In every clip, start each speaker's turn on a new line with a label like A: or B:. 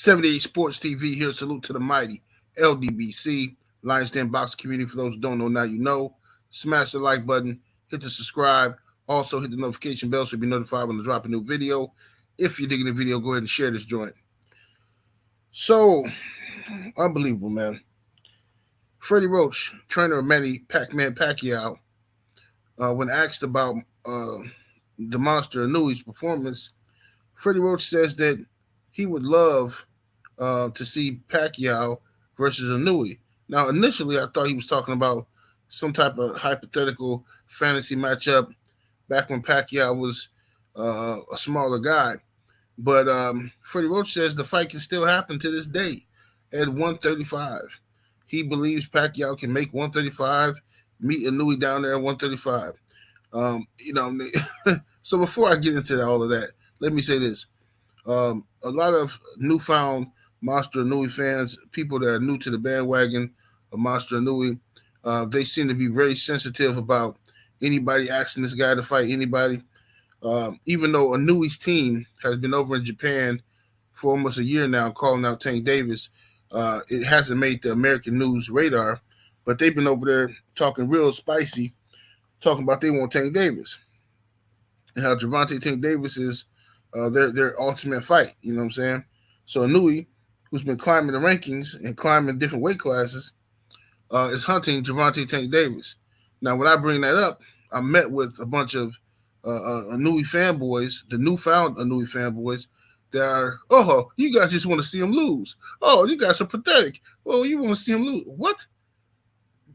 A: 78 Sports TV here. Salute to the mighty ldbc Lions Den boxing community. For those who don't know, now you know. Smash the like button, hit the subscribe, also hit the notification bell so you'll be notified when I drop a new video. If you're digging the video, go ahead and share this joint. So unbelievable, man. Freddie Roach, trainer of Manny Pacquiao, when asked about the monster Inoue's performance, Freddie Roach says that he would love to see Pacquiao versus Inoue. Now, initially, I thought he was talking about some type of hypothetical fantasy matchup back when Pacquiao was a smaller guy. But Freddie Roach says the fight can still happen to this day at 135. He believes Pacquiao can make 135, meet Inoue down there at 135. So before I get into all of that, let me say this. A lot of newfound Monster Inoue fans, people that are new to the bandwagon of Monster Inoue, they seem to be very sensitive about anybody asking this guy to fight anybody. Even though Inoue's team has been over in Japan for almost a year now calling out Tank Davis, it hasn't made the American news radar, but they've been over there talking real spicy, talking about they want Tank Davis and how Gervonta Tank Davis is their ultimate fight. You know what I'm saying? So Inoue, who's been climbing the rankings and climbing different weight classes, is hunting Gervonta Tank Davis. Now, when I bring that up, I met with a bunch of Inoue fanboys, the newfound Inoue fanboys, that are, oh, you guys just want to see him lose. Oh, you guys are pathetic. Oh, you want to see him lose. What?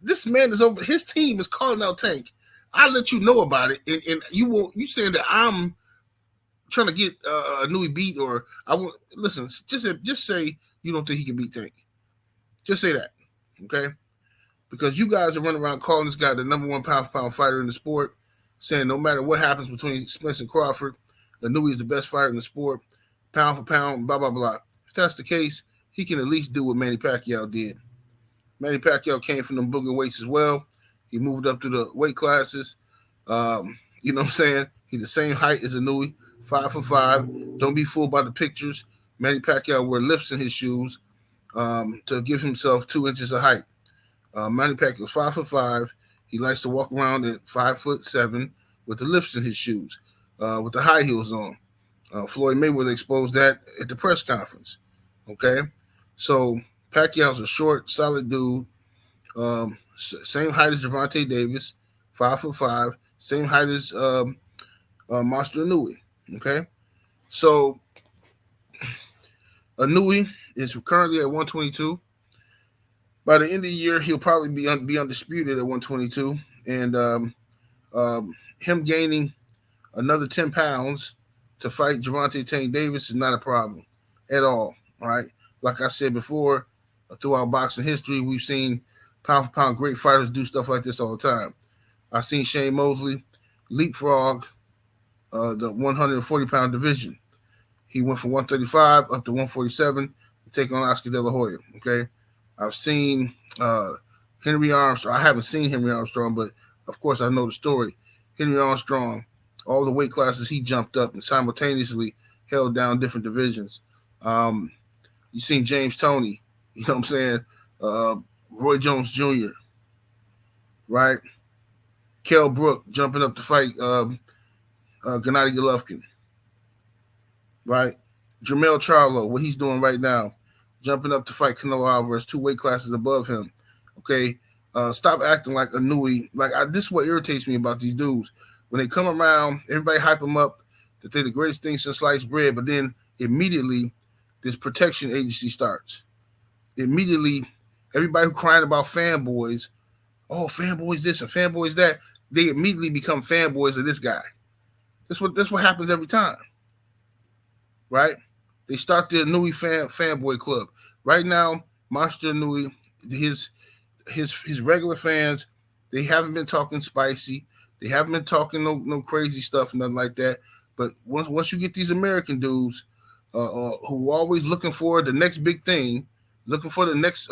A: This man is over. His team is calling out Tank. I let you know about it, and you saying that I'm trying to get Inoue beat, or I want listen. Just say you don't think he can beat Tank. Just say that, okay? Because you guys are running around calling this guy the number one pound-for-pound fighter in the sport, saying no matter what happens between Spence and Crawford, Inoue is the best fighter in the sport, pound for pound, blah blah blah. If that's the case, he can at least do what Manny Pacquiao did. Manny Pacquiao came from them booger weights as well. He moved up to the weight classes. You know what I'm saying? He's the same height as Inoue, 5'5". Don't be fooled by the pictures. Manny Pacquiao wore lifts in his shoes to give himself 2 inches of height. Manny Pacquiao is 5'5". He likes to walk around at 5'7" with the lifts in his shoes, with the high heels on. Floyd Mayweather exposed that at the press conference. Okay, so Pacquiao's a short, solid dude. Same height as Gervonta Davis, 5'5", same height as Monster Inoue. Okay, so Inoue is currently at 122. By the end of the year, he'll probably be undisputed at 122, and him gaining another 10 pounds to fight Gervonta Tank Davis is not a problem at all. All right, like I said before, throughout boxing history, we've seen pound for pound great fighters do stuff like this all the time. I've seen Shane Mosley leapfrog the 140-pound division. He went from 135 up to 147 to take on Oscar De La Hoya. Okay, I've seen Henry Armstrong. I haven't seen Henry Armstrong, but of course I know the story. Henry Armstrong, all the weight classes he jumped up and simultaneously held down different divisions. You've seen James Toney, you know what I'm saying? Roy Jones Jr., right? Kell Brook jumping up to fight Gennady Golovkin, right? Jermell Charlo, what he's doing right now, jumping up to fight Canelo Alvarez, 2 weight classes above him. Okay, stop acting like Inoue. This is what irritates me about these dudes. When they come around, everybody hype them up that they're the greatest thing since sliced bread, but then immediately this protection agency starts. Immediately, everybody who crying about fanboys, oh, fanboys this and fanboys that, they immediately become fanboys of this guy. That's what happens every time, right? They start the Inoue fanboy club. Right now, Monster Inoue, his regular fans, they haven't been talking spicy. They haven't been talking no crazy stuff, nothing like that. But once you get these American dudes who are always looking for the next big thing, looking for the next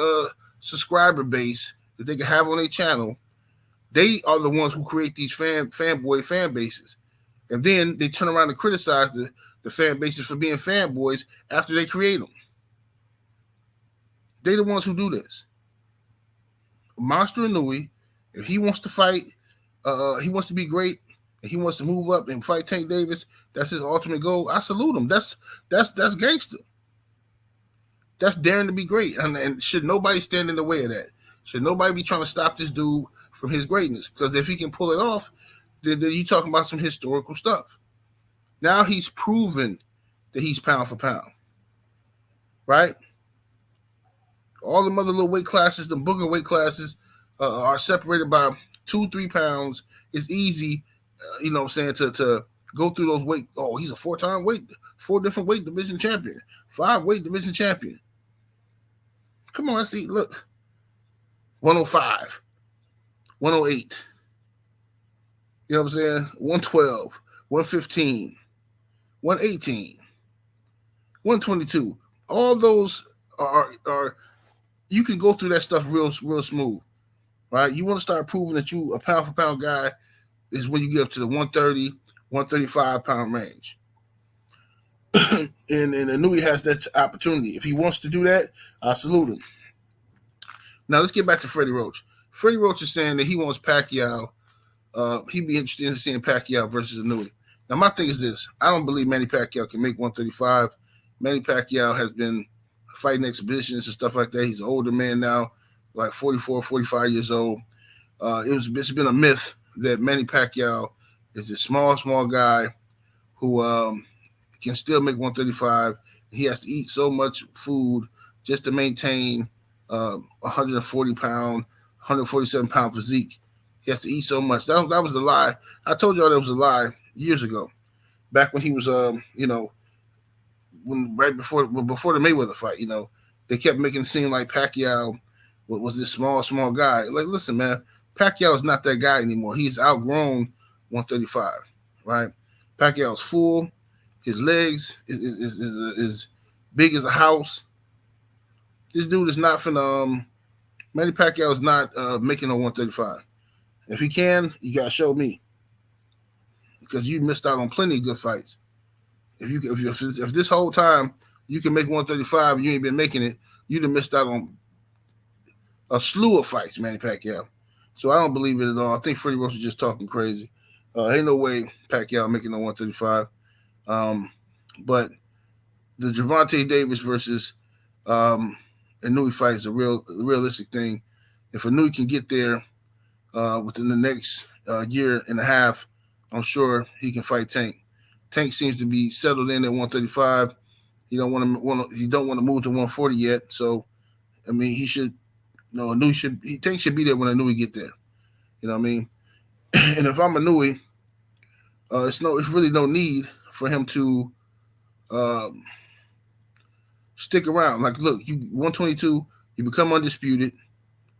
A: subscriber base that they can have on their channel, they are the ones who create these fanboy fan bases. And then they turn around and criticize the fan bases for being fanboys after they create them. They the ones who do this. Monster Inoue, if he wants to fight, he wants to be great, and he wants to move up and fight Tank Davis. That's his ultimate goal. I salute him. That's gangster. That's daring to be great, and should nobody stand in the way of that. Should nobody be trying to stop this dude from his greatness? Because if he can pull it off, then you talking about some historical stuff. Now he's proven that he's pound for pound, right? All the other little weight classes, the booger weight classes, are separated by 2-3 pounds. It's easy, you know what I'm saying, to go through those weight. Oh, he's a 4 different weight division champion, 5 weight division champion. Come on, let's see. Look, 105, 108. You know what I'm saying? 112, 115, 118, 122. All those are you can go through that stuff real smooth, right? You want to start proving that you a pound for pound guy is when you get up to the 130, 135 pound range. and Inoue has that opportunity. If he wants to do that, I salute him. Now let's get back to Freddie Roach. Freddie Roach is saying that he wants Pacquiao. He'd be interested in seeing Pacquiao versus Inoue. Now my thing is this: I don't believe Manny Pacquiao can make 135. Manny Pacquiao has been fighting exhibitions and stuff like that. He's an older man now, like 44, 45 years old. It's been a myth that Manny Pacquiao is a small guy who can still make 135. He has to eat so much food just to maintain 140 pound, 147 pound physique. He has to eat so much. That was a lie. I told y'all that was a lie years ago, back when he was before the Mayweather fight. They kept making it seem like Pacquiao was this small guy. Like, listen, man, Pacquiao is not that guy anymore. He's outgrown 135, right? Pacquiao's full. His legs is big as a house. This dude is not finna. Manny Pacquiao is not making a 135. If he can, you gotta show me, because you missed out on plenty of good fights. If this whole time you can make 135, you ain't been making it, you'd have missed out on a slew of fights, Manny Pacquiao. So I don't believe it at all. I think Freddie Roach is just talking crazy. Ain't no way Pacquiao making a 135. But the Gervonta Davis versus Inoue fight is a realistic thing. If Inoue can get there within the next year and a half, I'm sure he can fight Tank. Tank seems to be settled in at 135. He don't want to move to 140 yet. So, I mean, he should. Tank should be there when Inoue get there. You know what I mean? And if I'm Inoue, it's really no need for him to stick around. Like, look, you 122, you become undisputed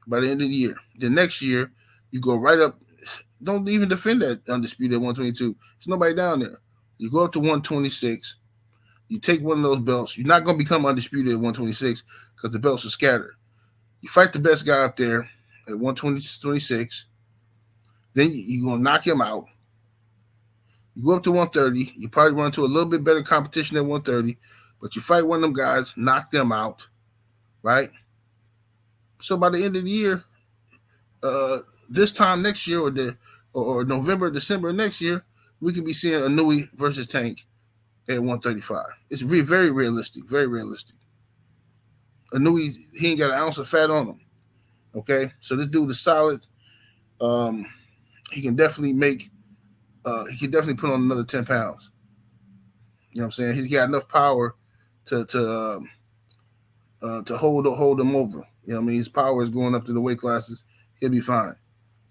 A: by the end of the year. The next year, you go right up. Don't even defend that undisputed 122. There's nobody down there. You go up to 126. You take one of those belts. You're not going to become undisputed at 126 because the belts are scattered. You fight the best guy up there at 126. Then you're going to knock him out. You go up to 130. You probably run into a little bit better competition at 130. But you fight one of them guys, knock them out, right? So by the end of the year, this time next year or November, December next year, we could be seeing Inoue versus Tank at 135. It's very realistic, very realistic. Inoue, he ain't got an ounce of fat on him. Okay, so this dude is solid. He can definitely put on another 10 pounds. You know what I'm saying? He's got enough power to hold him over. You know what I mean? His power is going up to the weight classes. He'll be fine.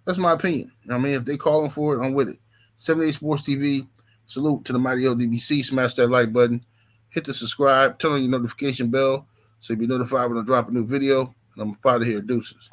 A: That's my opinion. I mean, if they call him for it, I'm with it. 78 Sports TV. Salute to the mighty ldbc. Smash that like button. Hit the subscribe. Turn on your notification bell so you'll be notified when I drop a new video. And I'm out of here. Deuces.